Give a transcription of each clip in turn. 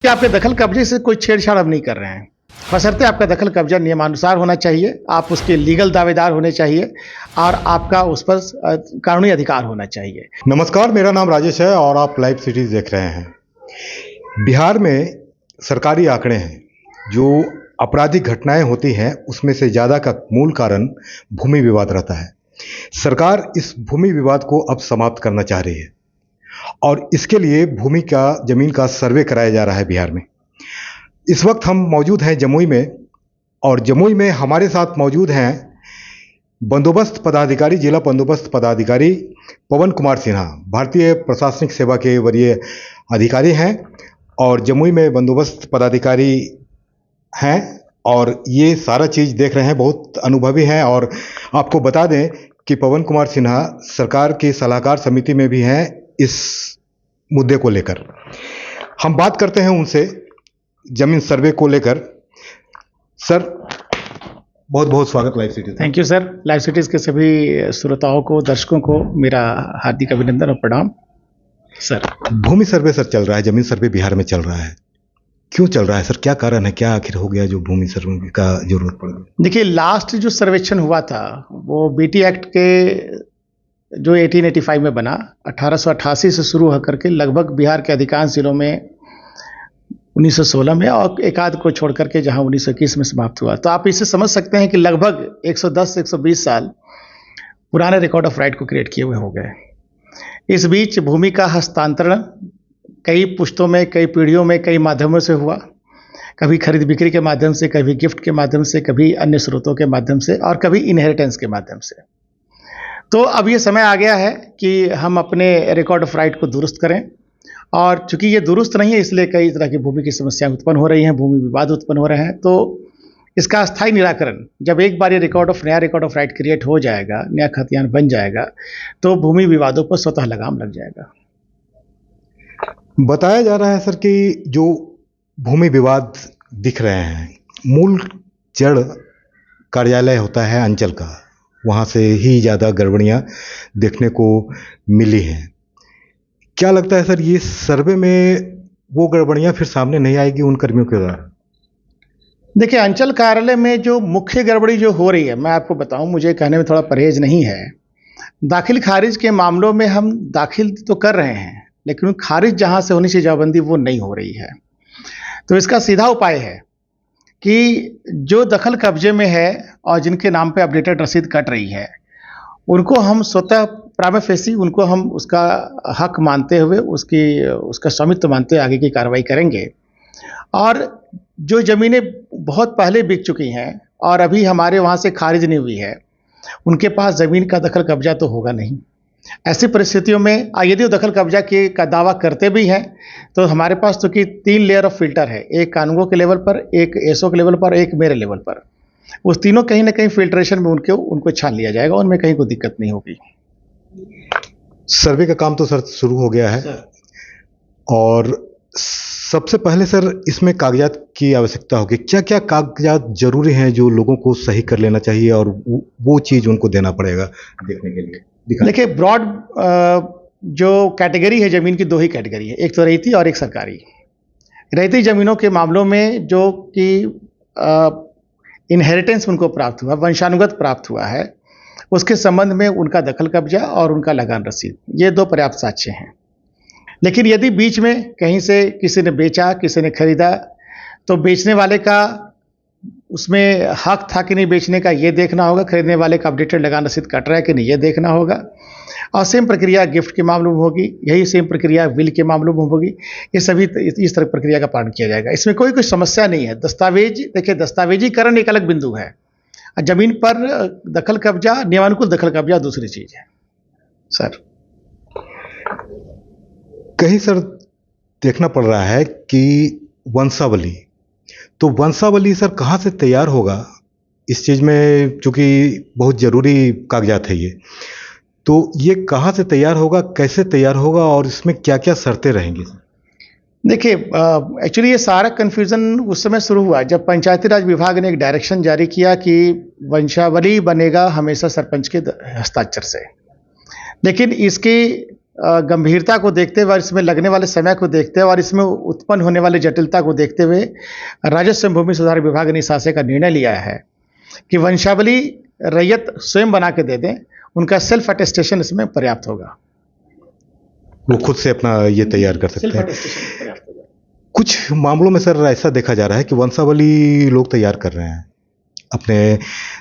कि आपके दखल कब्जे से कोई छेड़छाड़ अब नहीं कर रहे हैं। बशर्ते आपका दखल कब्जा नियमानुसार होना चाहिए, आप उसके लीगल दावेदार होने चाहिए और आपका उस पर कानूनी अधिकार होना चाहिए। नमस्कार, मेरा नाम राजेश है और आप लाइव सिटीज देख रहे हैं। बिहार में सरकारी आंकड़े हैं, जो आपराधिक घटनाएं होती हैं उसमें से ज़्यादा का मूल कारण भूमि विवाद रहता है। सरकार इस भूमि विवाद को अब समाप्त करना चाह रही है और इसके लिए जमीन का सर्वे कराया जा रहा है बिहार में। इस वक्त हम मौजूद हैं जमुई में और जमुई में हमारे साथ मौजूद हैं बंदोबस्त पदाधिकारी, जिला बंदोबस्त पदाधिकारी पवन कुमार सिन्हा, भारतीय प्रशासनिक सेवा के वरीय अधिकारी हैं और जमुई में बंदोबस्त पदाधिकारी हैं और ये सारा चीज़ देख रहे हैं, बहुत अनुभवी हैं। और आपको बता दें कि पवन कुमार सिन्हा सरकार की सलाहकार समिति में भी हैं इस मुद्दे को लेकर। हम बात करते हैं उनसे जमीन सर्वे को लेकर। सर, बहुत बहुत स्वागत live cities. Thank you sir. Live cities के सभी श्रोताओं को, दर्शकों को मेरा हार्दिक अभिनंदन और प्रणाम। सर, भूमि सर्वे सर चल रहा है, जमीन सर्वे बिहार में चल रहा है, क्यों चल रहा है सर? क्या कारण है, क्या आखिर हो गया जो भूमि सर्वे का जरूरत पड़ गई? देखिए, लास्ट जो सर्वेक्षण हुआ था वो बीटी एक्ट के जो 1885 में बना, 1888 से शुरू होकर के लगभग बिहार के अधिकांश जिलों में 1916 में और एक आध को छोड़ करके जहां 1921 में समाप्त हुआ। तो आप इसे समझ सकते हैं कि लगभग 110 से 120 साल पुराने रिकॉर्ड ऑफ राइट को क्रिएट किए हुए हो गए। इस बीच भूमि का हस्तांतरण कई पुश्तों में, कई पीढ़ियों में, कई माध्यमों से हुआ। कभी खरीद बिक्री के माध्यम से, कभी गिफ्ट के माध्यम से, कभी अन्य स्रोतों के माध्यम से और कभी इनहेरिटेंस के माध्यम से। तो अब ये समय आ गया है कि हम अपने रिकॉर्ड ऑफ राइट को दुरुस्त करें और चूंकि ये दुरुस्त नहीं है इसलिए कई तरह की भूमि की समस्याएं उत्पन्न हो रही हैं, भूमि विवाद उत्पन्न हो रहे हैं। तो इसका अस्थायी निराकरण, जब एक बार ये नया रिकॉर्ड ऑफ राइट क्रिएट हो जाएगा, नया खतियान बन जाएगा, तो भूमि विवादों पर स्वतः लगाम लग जाएगा। बताया जा रहा है सर कि जो भूमि विवाद दिख रहे हैं, मूल जड़ कार्यालय होता है अंचल का, वहाँ से ही ज़्यादा गड़बड़ियाँ देखने को मिली हैं। क्या लगता है सर, ये सर्वे में वो गड़बड़ियाँ फिर सामने नहीं आएगी उन कर्मियों के द्वारा? देखिए, अंचल कार्यालय में जो मुख्य गड़बड़ी जो हो रही है, मैं आपको बताऊं, मुझे कहने में थोड़ा परहेज नहीं है। दाखिल खारिज के मामलों में हम दाखिल तो कर रहे हैं, लेकिन खारिज जहां से होनी चाहिए जवाबंदी, वो नहीं हो रही है। तो इसका सीधा उपाय है कि जो दखल कब्जे में है और जिनके नाम पे अपडेटेड रसीद कट रही है, उनको हम स्वतः प्राइमा फेसी उनको हम उसका हक मानते हुए, उसका स्वामित्व मानते हुए आगे की कार्रवाई करेंगे। और जो ज़मीनें बहुत पहले बिक चुकी हैं और अभी हमारे वहाँ से खारिज नहीं हुई है, उनके पास ज़मीन का दखल कब्जा तो होगा नहीं। ऐसी परिस्थितियों में यदि वो दखल कब्जा का दावा करते भी हैं, तो हमारे पास तो कि 3 लेयर ऑफ फिल्टर है, एक कानूनों के लेवल पर, एक एसओ के लेवल पर, एक मेरे लेवल पर। उस तीनों कहीं ना कहीं फिल्ट्रेशन में उनको छान लिया जाएगा, उनमें कहीं कोई दिक्कत नहीं होगी। सर्वे का काम तो सर शुरू हो गया है और सबसे पहले सर इसमें कागजात की आवश्यकता होगी। क्या क्या कागजात जरूरी हैं जो लोगों को सही कर लेना चाहिए और वो चीज़ उनको देना पड़ेगा देखने के लिए? देखिए, ब्रॉड जो कैटेगरी है ज़मीन की, 2 ही कैटेगरी है, एक तो रैयती और एक सरकारी। रैयती ज़मीनों के मामलों में जो कि इनहेरिटेंस उनको प्राप्त हुआ, वंशानुगत प्राप्त हुआ है, उसके संबंध में उनका दखल कब्जा और उनका लगान रसीद, ये 2 पर्याप्त साक्ष्य हैं। लेकिन यदि बीच में कहीं से किसी ने बेचा, किसी ने खरीदा, तो बेचने वाले का उसमें हक था कि नहीं बेचने का, ये देखना होगा। खरीदने वाले का अपडेटेड लगान रसीद कट रहा है कि नहीं, ये देखना होगा। और सेम प्रक्रिया गिफ्ट के मामलों में होगी, यही सेम प्रक्रिया विल के मामलों में होगी। ये सभी इस तरह प्रक्रिया का पालन किया जाएगा। इसमें कोई समस्या नहीं है। देखिए, दस्तावेजीकरण एक अलग बिंदु है, जमीन पर दखल कब्जा, नियमानुकूल दखल कब्जा दूसरी चीज है। सर, कहीं सर देखना पड़ रहा है कि वंशावली, तो वंशावली सर कहाँ से तैयार होगा? इस चीज़ में चूंकि बहुत ज़रूरी कागजात है ये, तो ये कहाँ से तैयार होगा, कैसे तैयार होगा और इसमें क्या क्या शर्तें रहेंगी? देखिए, एक्चुअली ये सारा कन्फ्यूज़न उस समय शुरू हुआ जब पंचायती राज विभाग ने एक डायरेक्शन जारी किया कि वंशावली बनेगा हमेशा सरपंच के हस्ताक्षर से। लेकिन इसकी गंभीरता को देखते हुए और इसमें लगने वाले समय को देखते हुए और इसमें उत्पन्न होने वाली जटिलता को देखते हुए राजस्व एवं भूमि सुधार विभाग ने इस आशय का निर्णय लिया है कि वंशावली रैयत स्वयं बना के दे दें, उनका सेल्फ अटेस्टेशन इसमें पर्याप्त होगा। वो खुद से अपना ये तैयार कर सकते सेल्फ हैं। अटेस्टेशन पर्याप्त होगा। कुछ मामलों में सर ऐसा देखा जा रहा है कि वंशावली लोग तैयार कर रहे हैं, अपने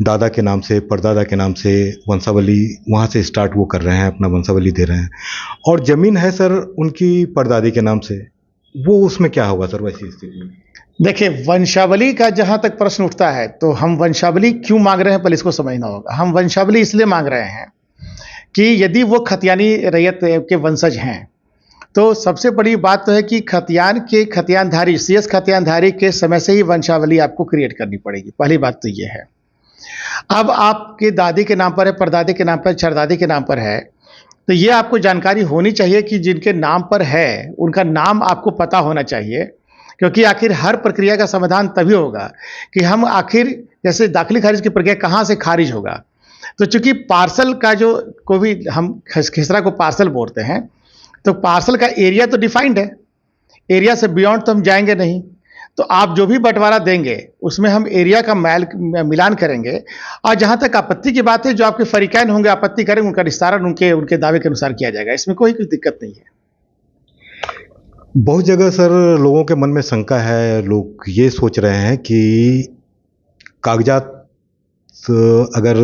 दादा के नाम से, परदादा के नाम से वंशावली वहाँ से स्टार्ट वो कर रहे हैं, अपना वंशावली दे रहे हैं, और ज़मीन है सर उनकी परदादी के नाम से। वो उसमें क्या होगा सर वैसी स्थिति में? देखिए, वंशावली का जहां तक प्रश्न उठता है तो हम वंशावली क्यों मांग रहे हैं पहले इसको समझना होगा। हम वंशावली इसलिए मांग रहे हैं कि यदि वो खतियानी रैयत के वंशज हैं तो सबसे बड़ी बात तो है कि खतियान के खतियानधारी, सीएस खतियानधारी के समय से ही वंशावली आपको क्रिएट करनी पड़ेगी। पहली बात तो ये है। अब आपके दादी के नाम पर है, परदादी के नाम पर, चरदादी के नाम पर है, तो ये आपको जानकारी होनी चाहिए कि जिनके नाम पर है उनका नाम आपको पता होना चाहिए, क्योंकि आखिर हर प्रक्रिया का समाधान तभी होगा कि हम आखिर जैसे दाखिली खारिज की प्रक्रिया कहाँ से खारिज होगा। तो चूंकि पार्सल का जो कोई भी हम खसरा को पार्सल बोलते हैं तो पार्सल का एरिया तो डिफाइंड है, एरिया से बियॉन्ड तो हम जाएंगे नहीं। तो आप जो भी बंटवारा देंगे उसमें हम एरिया का मिलान करेंगे, और जहां तक आपत्ति की बात है जो आपके फरीकैन होंगे आपत्ति करेंगे उनका निस्तारण उनके दावे के अनुसार किया जाएगा, इसमें कोई दिक्कत नहीं है। बहुत जगह सर लोगों के मन में शंका है, लोग ये सोच रहे हैं कि कागजात अगर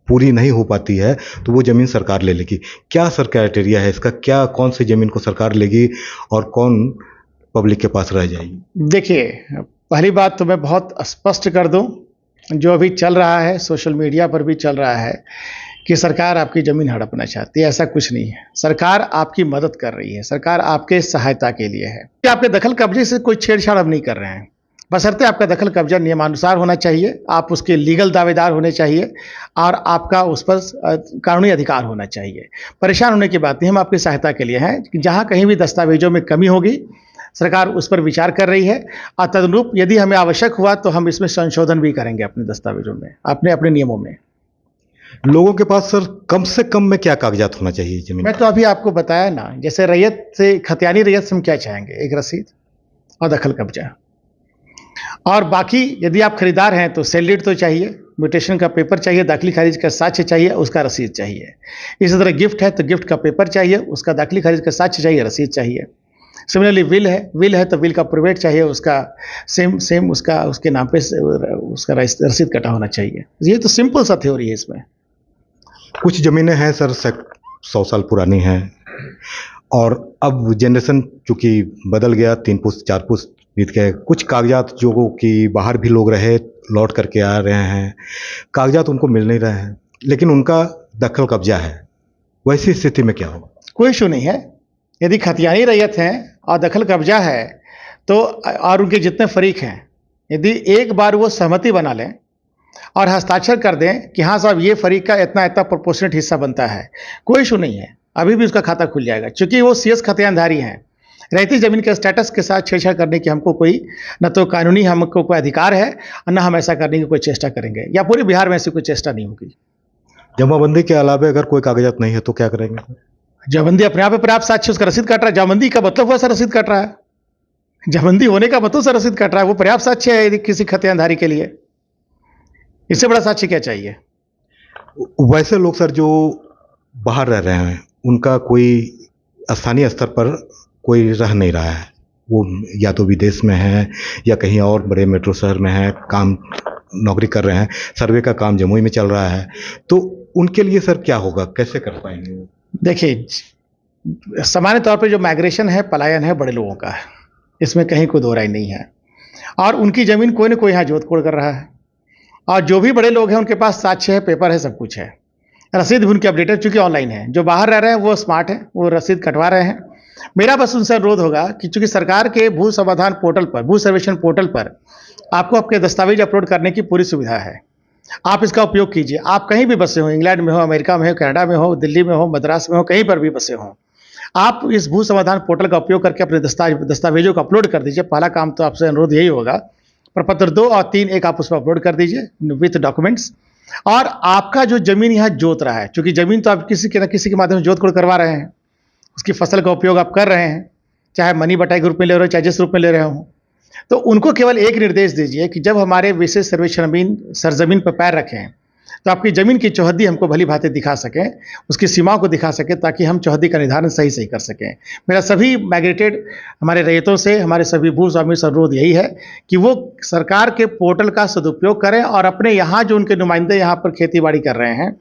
पूरी नहीं हो पाती है तो वो ज़मीन सरकार ले लेगी। क्या सर क्राइटेरिया है इसका? क्या कौन सी ज़मीन को सरकार लेगी और कौन पब्लिक के पास रह जाएगी? देखिए, पहली बात तो मैं बहुत स्पष्ट कर दूं, जो अभी चल रहा है सोशल मीडिया पर भी चल रहा है कि सरकार आपकी ज़मीन हड़पना चाहती है, ऐसा कुछ नहीं है। सरकार आपकी मदद कर रही है, सरकार आपके सहायता के लिए है। आपके दखल कब्जे से कोई छेड़छाड़ अब नहीं कर रहे हैं, बशर्ते आपका दखल कब्जा नियमानुसार होना चाहिए, आप उसके लीगल दावेदार होने चाहिए और आपका उस पर कानूनी अधिकार होना चाहिए। परेशान होने की बात नहीं, हम आपकी सहायता के लिए हैं कि जहाँ कहीं भी दस्तावेजों में कमी होगी सरकार उस पर विचार कर रही है, और तदनुरूप यदि हमें आवश्यक हुआ तो हम इसमें संशोधन भी करेंगे अपने दस्तावेजों में, अपने नियमों में। लोगों के पास सर कम से कम में क्या कागजात होना चाहिए ज़मीन? मैं तो अभी आपको बताया ना, जैसे रैयत से, खतियानी रैयत से हम क्या चाहेंगे, एक रसीद और दखल कब्जा, और बाकी यदि आप खरीदार हैं तो सेल डीड तो चाहिए, म्यूटेशन का पेपर चाहिए, दाखिली खारिज का साक्ष्य चाहिए, उसका रसीद चाहिए। इसी तरह गिफ्ट है तो गिफ्ट का पेपर चाहिए, उसका दाखिली खारिज का साक्ष्य चाहिए, रसीद चाहिए। सिमिलरली विल है तो विल का प्रोवेट चाहिए, उसका सेम उसके नाम पे उसका रसीद कटा होना चाहिए। ये तो सिंपल सा थ्योरी है इसमें। कुछ ज़मीनें हैं सर 100 साल पुरानी हैं, और अब जनरेशन चूँकि बदल गया, 3 पुश्त 4 पुश्त बीत गए। कुछ कागजात जो कि बाहर भी लोग रहे लौट करके आ रहे हैं, कागजात उनको मिल नहीं रहे हैं, लेकिन उनका दखल कब्जा है। वैसी स्थिति में क्या होगा? कोई इशू नहीं है। यदि खतियानी रैयत हैं और दखल कब्जा है तो, और उनके जितने फरीक हैं, यदि एक बार वो सहमति बना लें और हस्ताक्षर कर दें कि हाँ साहब ये फरीक का इतना इतना प्रोपोर्शनेट हिस्सा बनता है, कोई इशू नहीं है, अभी भी उसका खाता खुल जाएगा, क्योंकि वो सीएस खतियानधारी हैं। रहती ज़मीन के स्टेटस के साथ छेड़छाड़ करने की हमको कोई न तो कानूनी हमको कोई अधिकार है और न हम ऐसा करने की कोई चेष्टा करेंगे, या पूरे बिहार में ऐसी कोई चेष्टा नहीं होगी। जमाबंदी के अलावा अगर कोई कागजात नहीं है तो क्या करेंगे? जमाबंदी अपने आप में पर्याप्त साक्ष्य, उसका रसीद कट रहा है। जमाबंदी का मतलब हुआ सर रसीद कट रहा है, जमाबंदी होने का मतलब सर रसीद कट रहा है, वो पर्याप्त साक्ष्य है यदि किसी खतियानधारी के लिए। इससे बड़ा साक्ष्य क्या चाहिए? वैसे लोग सर जो बाहर रह रहे हैं उनका कोई स्थानीय स्तर पर कोई रह नहीं रहा है, वो या तो विदेश में है या कहीं और बड़े मेट्रो शहर में है, काम नौकरी कर रहे हैं, सर्वे का काम जमुई में चल रहा है, तो उनके लिए सर क्या होगा, कैसे कर पाएंगे वो? देखिए, सामान्य तौर पे जो माइग्रेशन है, पलायन है, बड़े लोगों का है, इसमें कहीं कोई दो राय नहीं है, और उनकी ज़मीन कोई ना कोई यहाँ जोत कोड़ कर रहा है, और जो भी बड़े लोग हैं उनके पास साक्ष्य है, पेपर है, सब कुछ है, रसीद भी उनकी अपडेटेड चूंकि ऑनलाइन है। जो बाहर रह रहे हैं वो स्मार्ट है, वो रसीद कटवा रहे हैं। मेरा बस उनसे अनुरोध होगा कि चूंकि सरकार के भू समाधान पोर्टल पर, भू सर्वेक्षण पोर्टल पर आपको आपके दस्तावेज अपलोड करने की पूरी सुविधा है, आप इसका उपयोग कीजिए। आप कहीं भी बसे हो, इंग्लैंड में हो, अमेरिका में हो, कनाडा में हो, दिल्ली में हो, मद्रास में हो, कहीं पर भी बसे हो, आप इस भू समाधान पोर्टल का उपयोग करके अपने दस्तावेजों को अपलोड कर दीजिए। पहला काम तो आपसे अनुरोध यही होगा। प्रपत्र 2 और 3 एक आप उस पर अपलोड कर दीजिए विथ डॉक्यूमेंट्स। और आपका जो जमीन यहाँ जोत रहा है, क्योंकि जमीन तो आप किसी के न किसी के माध्यम से जोत कोड़ करवा रहे हैं, उसकी फसल का उपयोग आप कर रहे हैं, चाहे मनी बटाई के रूप में ले रहे हो, चाहे जिस रूप में ले रहे हो, तो उनको केवल एक निर्देश दीजिए कि जब हमारे विशेष सर्वेक्षण सरजमीन पर पैर रखें तो आपकी ज़मीन की चौहद्दी हमको भली भांति दिखा सकें, उसकी सीमाओं को दिखा सकें, ताकि हम चौहद्दी का निर्धारण सही सही कर सकें। मेरा सभी माइग्रेटेड हमारे रैयतों से, हमारे सभी भूस्वामी से अनुरोध यही है कि वो सरकार के पोर्टल का सदुपयोग करें और अपने यहाँ जो उनके नुमाइंदे यहाँ पर खेती बाड़ी कर रहे हैं,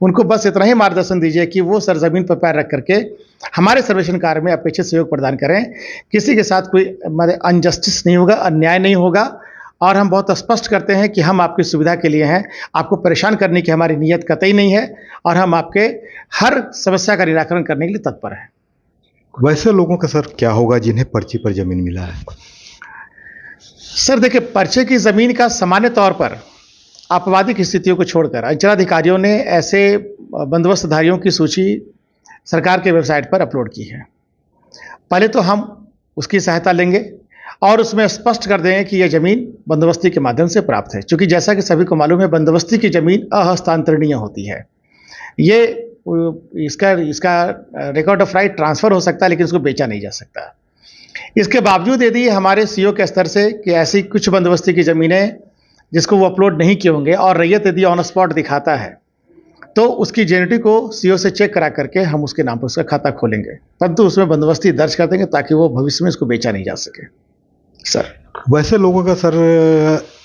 उनको बस इतना ही मार्गदर्शन दीजिए कि वो सरजमीन पर पैर रख करके हमारे सर्वेक्षण कार्य में अपेक्षित सहयोग प्रदान करें। किसी के साथ कोई अनजस्टिस नहीं होगा, अन्याय नहीं होगा, और हम बहुत स्पष्ट करते हैं कि हम आपकी सुविधा के लिए हैं, आपको परेशान करने की हमारी नीयत कतई नहीं है, और हम आपके हर समस्या का निराकरण करने के लिए तत्पर हैं। वैसे लोगों का सर क्या होगा जिन्हें पर्ची पर ज़मीन मिला है? सर देखिए, पर्चे की ज़मीन का सामान्य तौर पर आपवादिक स्थितियों को छोड़कर अंचलाधिकारियों ने ऐसे बंदोबस्तधारियों की सूची सरकार के वेबसाइट पर अपलोड की है। पहले तो हम उसकी सहायता लेंगे और उसमें स्पष्ट कर देंगे कि यह ज़मीन बंदोबस्ती के माध्यम से प्राप्त है, क्योंकि जैसा कि सभी को मालूम है, बंदोबस्ती की ज़मीन अहस्तांतरणीय होती है। ये इसका रिकॉर्ड ऑफ राइट ट्रांसफ़र हो सकता है, लेकिन उसको बेचा नहीं जा सकता। इसके बावजूद यदि हमारे सीओ के स्तर से कि ऐसी कुछ बंदोबस्ती की ज़मीनें जिसको वो अपलोड नहीं किए होंगे और रैयत यदि ऑन स्पॉट दिखाता है, तो उसकी जेनेटिक को सीओ से चेक करा करके हम उसके नाम पर उसका खाता खोलेंगे, परंतु उसमें बंदोबस्ती दर्ज कर देंगे ताकि वो भविष्य में इसको बेचा नहीं जा सके। सर वैसे लोगों का सर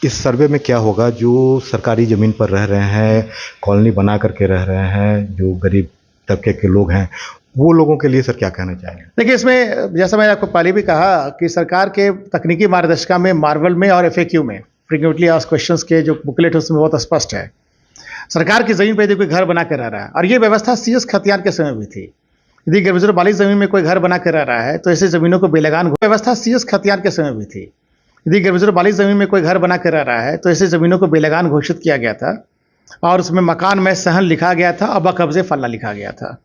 इस सर्वे में क्या होगा जो सरकारी ज़मीन पर रह रहे हैं, कॉलोनी बना करके रह रहे हैं, जो गरीब तबके के लोग हैं, वो लोगों के लिए सर क्या कहना चाहेंगे? देखिए, इसमें जैसा मैंने आपको पहले भी कहा कि सरकार के तकनीकी मार्गदर्शिका में, मार्वल में और FAQ में फ्रीक्वेंटली आस्क्ड क्वेश्चंस के जो बुकलेट है उसमें बहुत स्पष्ट है। सरकार की ज़मीन पर यदि कोई घर बना कर रह रहा है, और ये व्यवस्था CS खतियान के समय भी थी, यदि गैरमजरूर वाली ज़मीन में कोई घर बना कर रह रहा है तो ऐसे ज़मीनों को बेलगान व्यवस्था CS खतियान के समय भी थी, यदि गैरमजरूर वाली ज़मीन में कोई घर बना कर रह रहा है तो ऐसे ज़मीनों को बेलगान घोषित किया गया था और उसमें मकान में सहन लिखा गया था और बकब्जे फल्ला लिखा गया था।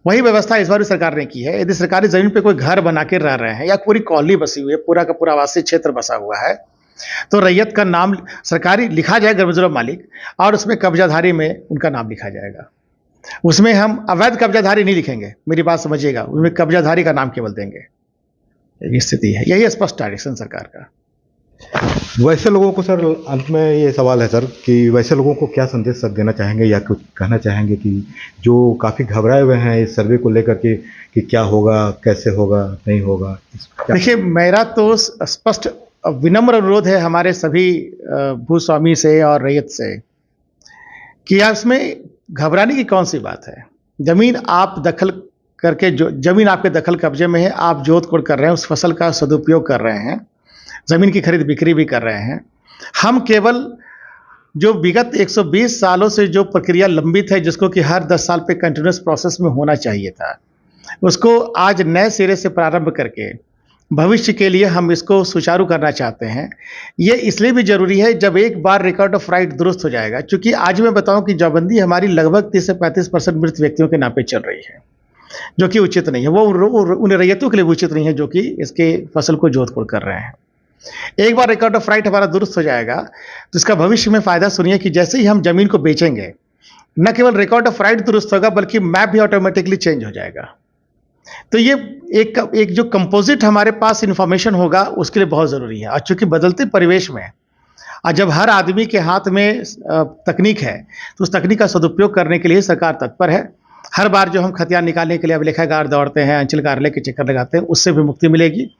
वही व्यवस्था इस बार भी सरकार ने की है। यदि सरकारी ज़मीन पर कोई घर बना कर रह रहे हैं या पूरी कॉलोनी बसी हुई है, पूरा का पूरा आवासीय क्षेत्र बसा हुआ है, तो रैयत का नाम सरकारी लिखा जाएगा, गैरमजरूर मालिक, और उसमें कब्जाधारी में उनका नाम लिखा जाएगा। उसमें हम अवैध कब्जाधारी नहीं लिखेंगे, मेरी बात समझिएगा, उसमें कब्जाधारी का नाम केवल देंगे। ये स्थिति है, यही स्पष्ट डायरेक्शन सरकार का। वैसे लोगों को सर अंत में ये सवाल है सर कि वैसे लोगों को क्या संदेश सर देना चाहेंगे या कुछ कहना चाहेंगे कि जो काफ़ी घबराए हुए हैं इस सर्वे को लेकर के कि क्या होगा, कैसे होगा, नहीं होगा? देखिए, मेरा तो स्पष्ट विनम्र अनुरोध है हमारे सभी भूस्वामी से और रैयत से कि इसमें घबराने की कौन सी बात है। ज़मीन आप दखल करके, जो ज़मीन आपके दखल कब्जे में है, आप जोत कोड़ कर रहे हैं, उस फसल का सदुपयोग कर रहे हैं, ज़मीन की खरीद बिक्री भी कर रहे हैं। हम केवल जो विगत 120 सालों से जो प्रक्रिया लंबित है, जिसको कि हर 10 साल पे कंटिन्यूस प्रोसेस में होना चाहिए था, उसको आज नए सिरे से प्रारंभ करके भविष्य के लिए हम इसको सुचारू करना चाहते हैं। ये इसलिए भी ज़रूरी है जब एक बार रिकॉर्ड ऑफ राइट दुरुस्त हो जाएगा, क्योंकि आज मैं बताऊं कि जौबंदी हमारी लगभग 30 से 35% मृत व्यक्तियों के नाम पे चल रही है, जो कि उचित नहीं है। वो उन रैयतों के लिए उचित नहीं है जो कि इसके फसल को जोत कोड़ कर रहे हैं। एक बार रिकॉर्ड ऑफ राइट हमारा दुरुस्त हो जाएगा तो इसका भविष्य में फ़ायदा सुनिए कि जैसे ही हम ज़मीन को बेचेंगे, न केवल रिकॉर्ड ऑफ राइट दुरुस्त होगा बल्कि मैप भी ऑटोमेटिकली चेंज हो जाएगा। तो ये एक जो कंपोजिट हमारे पास इंफॉर्मेशन होगा उसके लिए बहुत ज़रूरी है। और चूँकि बदलते परिवेश में और जब हर आदमी के हाथ में तकनीक है, तो उस तकनीक का सदुपयोग करने के लिए सरकार तत्पर है। हर बार जो हम खतियान निकालने के लिए अभिलेखागार दौड़ते हैं, अंचल कार्यालय के चक्कर लगाते हैं, उससे भी मुक्ति मिलेगी।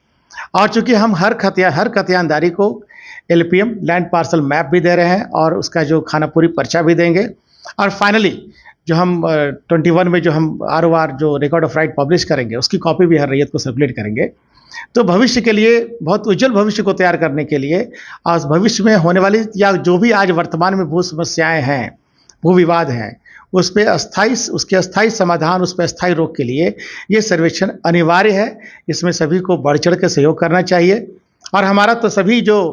और चूँकि हम हर खतियानदारी को LPM लैंड पार्सल मैप भी दे रहे हैं और उसका जो खानापुरी पर्चा भी देंगे। और फाइनली जो हम 21 में जो हम ROR जो रिकॉर्ड ऑफ राइट पब्लिश करेंगे, उसकी कॉपी भी हर रैयत को सर्कुलेट करेंगे। तो भविष्य के लिए, बहुत उज्जवल भविष्य को तैयार करने के लिए और भविष्य में होने वाली या जो भी आज वर्तमान में भू समस्याएँ हैं, भू विवाद हैं, उस पर उसके अस्थायी समाधान, उस पर अस्थायी रोक के लिए ये सर्वेक्षण अनिवार्य है। इसमें सभी को बढ़ चढ़ के सहयोग करना चाहिए। और हमारा तो सभी जो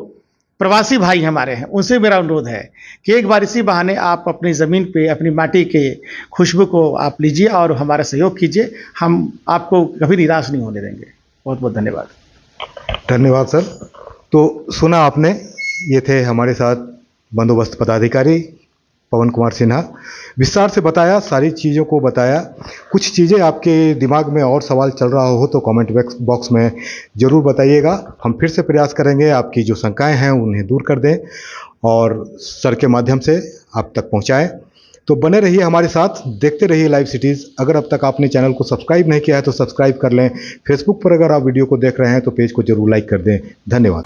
प्रवासी भाई हमारे हैं, उनसे मेरा अनुरोध है कि एक बार इसी बहाने आप अपनी ज़मीन पे, अपनी माटी के खुशबू को आप लीजिए और हमारा सहयोग कीजिए। हम आपको कभी निराश नहीं होने देंगे। बहुत बहुत धन्यवाद। धन्यवाद सर। तो सुना आपने, ये थे हमारे साथ बंदोबस्त पदाधिकारी पवन कुमार सिन्हा, विस्तार से बताया, सारी चीज़ों को बताया। कुछ चीज़ें आपके दिमाग में और सवाल चल रहा हो तो कमेंट बॉक्स में ज़रूर बताइएगा। हम फिर से प्रयास करेंगे आपकी जो शंकाएं हैं उन्हें दूर कर दें और सर के माध्यम से आप तक पहुंचाएं। तो बने रहिए हमारे साथ, देखते रहिए लाइव सिटीज़। अगर अब तक आपने चैनल को सब्सक्राइब नहीं किया है तो सब्सक्राइब कर लें। फेसबुक पर अगर आप वीडियो को देख रहे हैं तो पेज को जरूर लाइक कर दें। धन्यवाद।